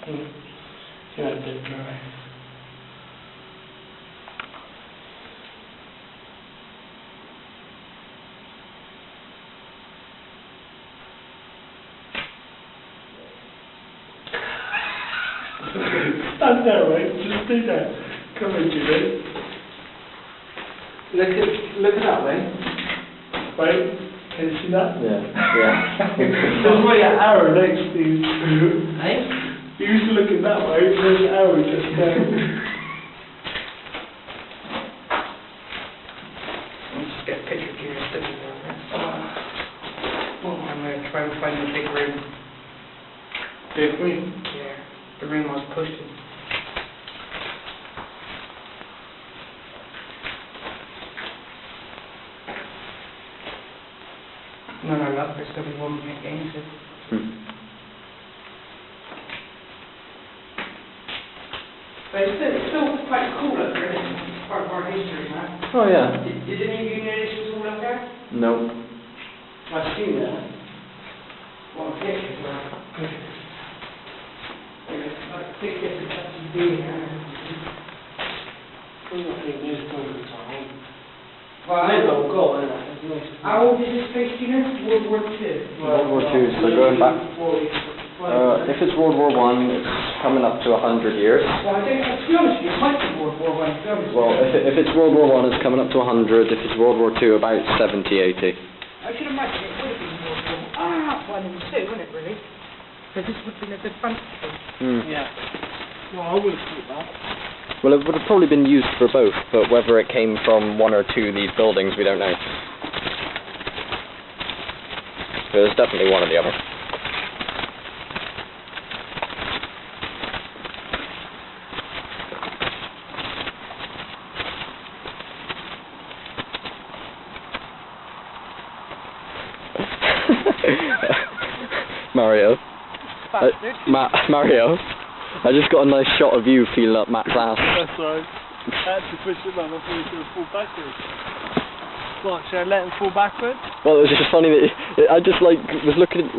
Yeah, it did dry. Stand there, mate. Just stay there. Come on, Julie. Look at that way. Wait, can you see that? Yeah. There's like an arrow next to you. Hey? You used to look at that way, there's an arrow just there. Let's just get a picture of you sitting down there. I'm going to try and find the big room. Big room? Yeah, the room I was pushed in. No, look, there's going to be one minute games. But it's still quite cool up there, isn't it? It's part of our history, man. Oh yeah. Did any of you know this was all up there? No. I've seen that. Well, pictures, man. I think it's actually been here. I think there's plenty of time. Well, Maybe I'll go, isn't it? how old is this place, do you know? World War II? World War II, so going back. If it's World War I, it's coming up to 100 years. Well, I think, to be honest with you, it might be World War I, to be honest. Well, if it's World War I, it's coming up to 100. If it's World War II, about 70, 80. I should imagine it would have been World War I and II, wouldn't it, really? Because this would have been a good fantasy. Yeah. Well, I would have thought that. Well, it would have probably been used for both, but whether it came from one or two of these buildings, we don't know. But it's definitely one or the other. Mario. Mario. I just got a nice shot of you feeling up Matt's ass. That's right. I had to push him up. I thought he was going to fall backwards. What, should I let him fall backwards? Well, it was just funny that I just was looking